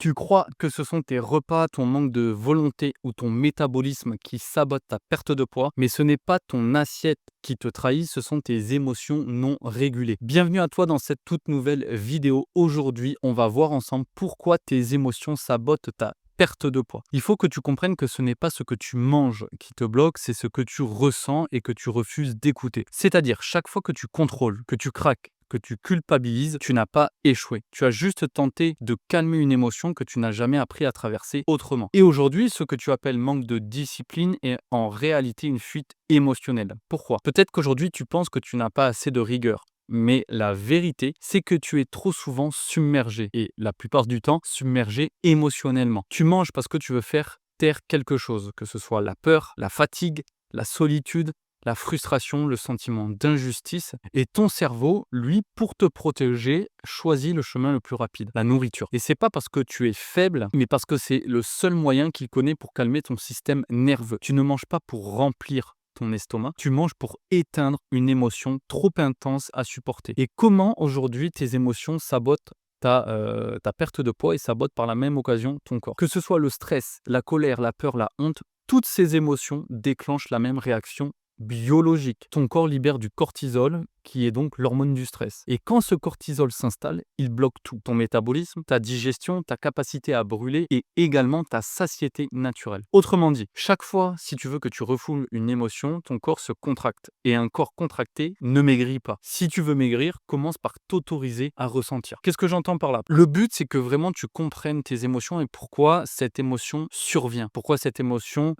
Tu crois que ce sont tes repas, ton manque de volonté ou ton métabolisme qui sabotent ta perte de poids, mais ce n'est pas ton assiette qui te trahit, ce sont tes émotions non régulées. Bienvenue à toi dans cette toute nouvelle vidéo. Aujourd'hui, on va voir ensemble pourquoi tes émotions sabotent ta perte de poids. Il faut que tu comprennes que ce n'est pas ce que tu manges qui te bloque, c'est ce que tu ressens et que tu refuses d'écouter. C'est-à-dire, chaque fois que tu contrôles, que tu craques, que tu culpabilises, tu n'as pas échoué. Tu as juste tenté de calmer une émotion que tu n'as jamais appris à traverser autrement. Et aujourd'hui, ce que tu appelles manque de discipline est en réalité une fuite émotionnelle. Pourquoi? Peut-être qu'aujourd'hui, tu penses que tu n'as pas assez de rigueur. Mais la vérité, c'est que tu es trop souvent submergé, et la plupart du temps, submergé émotionnellement. Tu manges parce que tu veux faire taire quelque chose, que ce soit la peur, la fatigue, la solitude, la frustration, le sentiment d'injustice, et ton cerveau, lui, pour te protéger, choisit le chemin le plus rapide, la nourriture. Et c'est pas parce que tu es faible, mais parce que c'est le seul moyen qu'il connaît pour calmer ton système nerveux. Tu ne manges pas pour remplir ton estomac, tu manges pour éteindre une émotion trop intense à supporter. Et comment aujourd'hui tes émotions sabotent ta perte de poids et sabotent par la même occasion ton corps? Que ce soit le stress, la colère, la peur, la honte, toutes ces émotions déclenchent la même réaction biologique. Ton corps libère du cortisol, qui est donc l'hormone du stress. Et quand ce cortisol s'installe, il bloque tout. Ton métabolisme, ta digestion, ta capacité à brûler et également ta satiété naturelle. Autrement dit, chaque fois, si tu veux que tu refoules une émotion, ton corps se contracte. Et un corps contracté ne maigrit pas. Si tu veux maigrir, commence par t'autoriser à ressentir. Qu'est-ce que j'entends par là? Le but, c'est que vraiment tu comprennes tes émotions et pourquoi cette émotion survient. Pourquoi cette émotion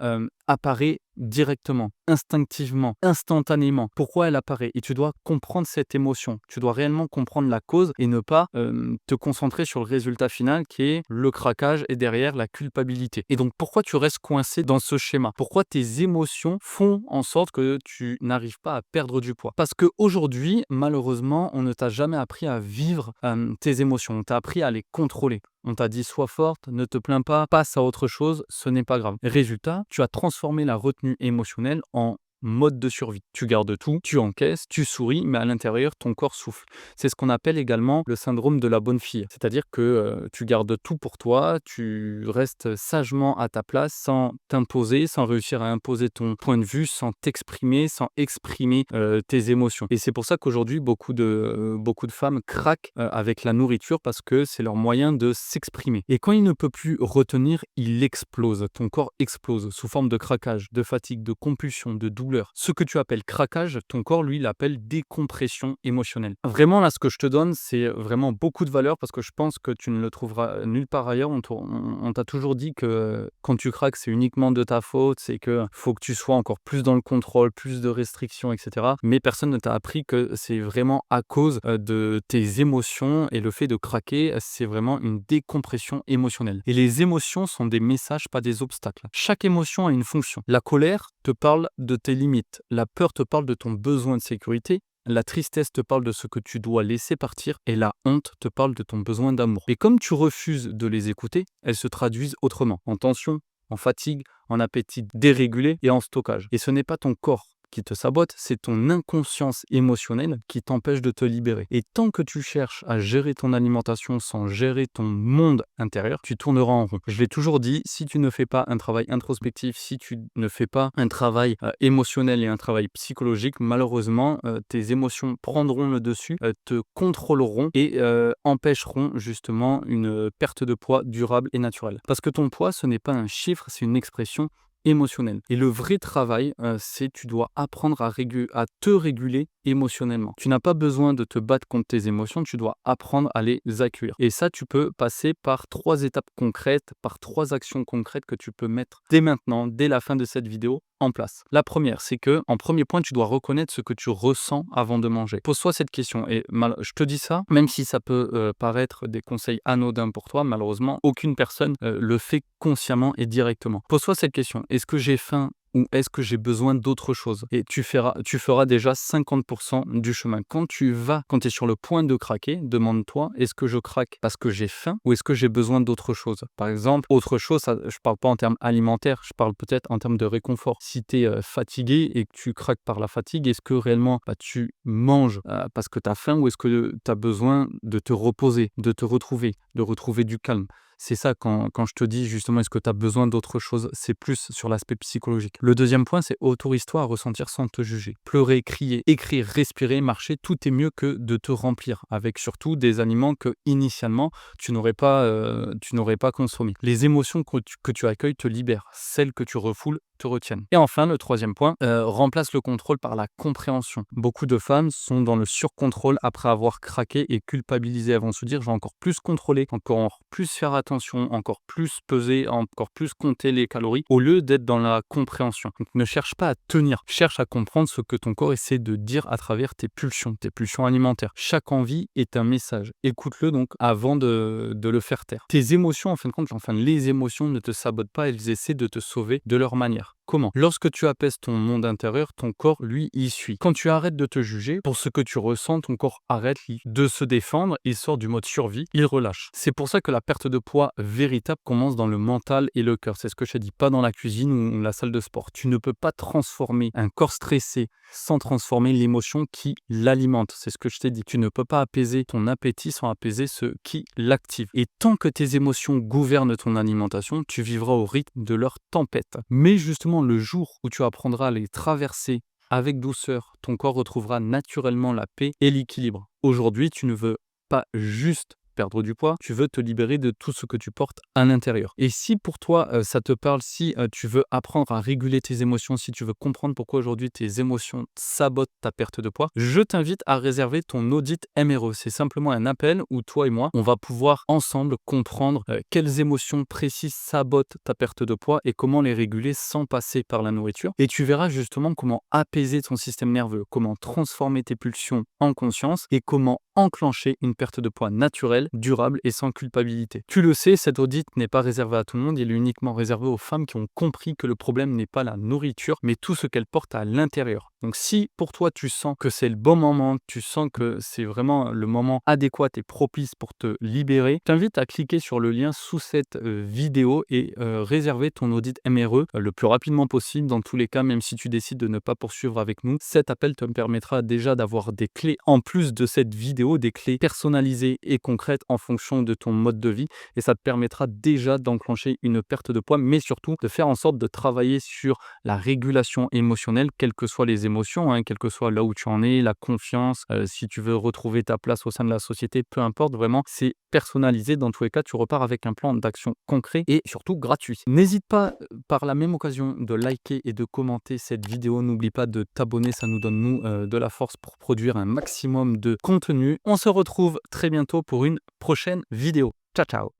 apparaît directement, instinctivement, instantanément. Pourquoi elle apparaît? Et tu dois comprendre cette émotion. Tu dois réellement comprendre la cause et ne pas te concentrer sur le résultat final qui est le craquage et derrière la culpabilité. Et donc pourquoi tu restes coincé dans ce schéma? Pourquoi tes émotions font en sorte que tu n'arrives pas à perdre du poids? Parce qu'aujourd'hui, malheureusement, on ne t'a jamais appris à vivre tes émotions. On t'a appris à les contrôler. On t'a dit sois forte, ne te plains pas, passe à autre chose, ce n'est pas grave. Résultat, tu as transformé la retenue émotionnelle en mode de survie. Tu gardes tout, tu encaisses, tu souris, mais à l'intérieur, ton corps souffle. C'est ce qu'on appelle également le syndrome de la bonne fille. C'est-à-dire que tu gardes tout pour toi, tu restes sagement à ta place sans t'imposer, sans réussir à imposer ton point de vue, sans t'exprimer, sans exprimer tes émotions. Et c'est pour ça qu'aujourd'hui, beaucoup de femmes craquent avec la nourriture parce que c'est leur moyen de s'exprimer. Et quand il ne peut plus retenir, il explose. Ton corps explose sous forme de craquage, de fatigue, de compulsion, de douleur. Ce que tu appelles craquage, ton corps, lui, l'appelle décompression émotionnelle. Vraiment, là, ce que je te donne, c'est vraiment beaucoup de valeur parce que je pense que tu ne le trouveras nulle part ailleurs. On t'a toujours dit que quand tu craques, c'est uniquement de ta faute, c'est que faut que tu sois encore plus dans le contrôle, plus de restrictions, etc. Mais personne ne t'a appris que c'est vraiment à cause de tes émotions et le fait de craquer, c'est vraiment une décompression émotionnelle. Et les émotions sont des messages, pas des obstacles. Chaque émotion a une fonction. La colère te parle de tes limites. La peur te parle de ton besoin de sécurité. La tristesse te parle de ce que tu dois laisser partir et la honte te parle de ton besoin d'amour. Et comme tu refuses de les écouter, elles se traduisent autrement, en tension, en fatigue, en appétit dérégulé et en stockage. Et ce n'est pas ton corps qui te sabote, c'est ton inconscience émotionnelle qui t'empêche de te libérer. Et tant que tu cherches à gérer ton alimentation sans gérer ton monde intérieur, tu tourneras en rond. Je l'ai toujours dit, si tu ne fais pas un travail introspectif, si tu ne fais pas un travail émotionnel et un travail psychologique, malheureusement, tes émotions prendront le dessus, te contrôleront et empêcheront justement une perte de poids durable et naturelle. Parce que ton poids, ce n'est pas un chiffre, c'est une expression émotionnelle. Et le vrai travail, c'est tu dois apprendre à te réguler émotionnellement. Tu n'as pas besoin de te battre contre tes émotions, tu dois apprendre à les accueillir. Et ça, tu peux passer par 3 étapes concrètes, par 3 actions concrètes que tu peux mettre dès maintenant, dès la fin de cette vidéo, en place. La première, c'est que, en premier point, tu dois reconnaître ce que tu ressens avant de manger. Pose-toi cette question. Et je te dis ça, même si ça peut paraître des conseils anodins pour toi, malheureusement, aucune personne le fait consciemment et directement. Pose-toi cette question. Est-ce que j'ai faim ou est-ce que j'ai besoin d'autre chose? Et tu feras déjà 50% du chemin. Quand tu es sur le point de craquer, demande-toi, est-ce que je craque parce que j'ai faim ou est-ce que j'ai besoin d'autre chose? Par exemple, autre chose, ça, je parle pas en termes alimentaires, je parle peut-être en termes de réconfort. Si tu es fatigué et que tu craques par la fatigue, est-ce que réellement tu manges parce que tu as faim ou est-ce que tu as besoin de te reposer, de te retrouver, de retrouver du calme? C'est ça quand je te dis justement, est-ce que tu as besoin d'autre chose? C'est plus sur l'aspect psychologique. Le deuxième point, c'est autorise-toi à ressentir sans te juger. Pleurer, crier, écrire, respirer, marcher, tout est mieux que de te remplir avec surtout des aliments que initialement tu n'aurais pas consommés. Les émotions que tu accueilles te libèrent. Celles que tu refoules te retiennent. Et enfin, le troisième point, remplace le contrôle par la compréhension. Beaucoup de femmes sont dans le surcontrôle après avoir craqué et culpabilisé. Elles vont se dire: «Je vais encore plus contrôler, encore plus faire attention, encore plus peser, encore plus compter les calories», au lieu d'être dans la compréhension. Donc ne cherche pas à tenir, cherche à comprendre ce que ton corps essaie de dire à travers tes pulsions alimentaires. Chaque envie est un message. Écoute-le donc avant de le faire taire. Tes émotions, en fin de compte, les émotions ne te sabotent pas, elles essaient de te sauver de leur manière. Comment? Lorsque tu apaises ton monde intérieur, ton corps, lui, y suit. Quand tu arrêtes de te juger pour ce que tu ressens, ton corps arrête de se défendre, il sort du mode survie, il relâche. C'est pour ça que la perte de poids véritable commence dans le mental et le cœur. C'est ce que je t'ai dit, pas dans la cuisine ou la salle de sport. Tu ne peux pas transformer un corps stressé sans transformer l'émotion qui l'alimente. C'est ce que je t'ai dit. Tu ne peux pas apaiser ton appétit sans apaiser ce qui l'active. Et tant que tes émotions gouvernent ton alimentation, tu vivras au rythme de leur tempête. Mais justement, le jour où tu apprendras à les traverser avec douceur, ton corps retrouvera naturellement la paix et l'équilibre. Aujourd'hui, tu ne veux pas juste perdre du poids, tu veux te libérer de tout ce que tu portes à l'intérieur. Et si pour toi, ça te parle, si tu veux apprendre à réguler tes émotions, si tu veux comprendre pourquoi aujourd'hui tes émotions sabotent ta perte de poids, je t'invite à réserver ton audit MRE. C'est simplement un appel où toi et moi, on va pouvoir ensemble comprendre quelles émotions précises sabotent ta perte de poids et comment les réguler sans passer par la nourriture. Et tu verras justement comment apaiser ton système nerveux, comment transformer tes pulsions en conscience et comment enclencher une perte de poids naturelle, durable et sans culpabilité. Tu le sais, cet audit n'est pas réservé à tout le monde, il est uniquement réservé aux femmes qui ont compris que le problème n'est pas la nourriture, mais tout ce qu'elle porte à l'intérieur. Donc si pour toi tu sens que c'est le bon moment, tu sens que c'est vraiment le moment adéquat et propice pour te libérer, je t'invite à cliquer sur le lien sous cette vidéo et réserver ton audit MRE le plus rapidement possible. Dans tous les cas, même si tu décides de ne pas poursuivre avec nous, cet appel te permettra déjà d'avoir des clés en plus de cette vidéo, des clés personnalisées et concrètes en fonction de ton mode de vie, et ça te permettra déjà d'enclencher une perte de poids, mais surtout de faire en sorte de travailler sur la régulation émotionnelle, quelles que soient les émotions, quel que soit là où tu en es, la confiance, si tu veux retrouver ta place au sein de la société, peu importe, vraiment, c'est personnalisé. Dans tous les cas, tu repars avec un plan d'action concret et surtout gratuit. N'hésite pas par la même occasion de liker et de commenter cette vidéo. N'oublie pas de t'abonner, ça nous donne de la force pour produire un maximum de contenu. On se retrouve très bientôt pour une prochaine vidéo. Ciao, ciao!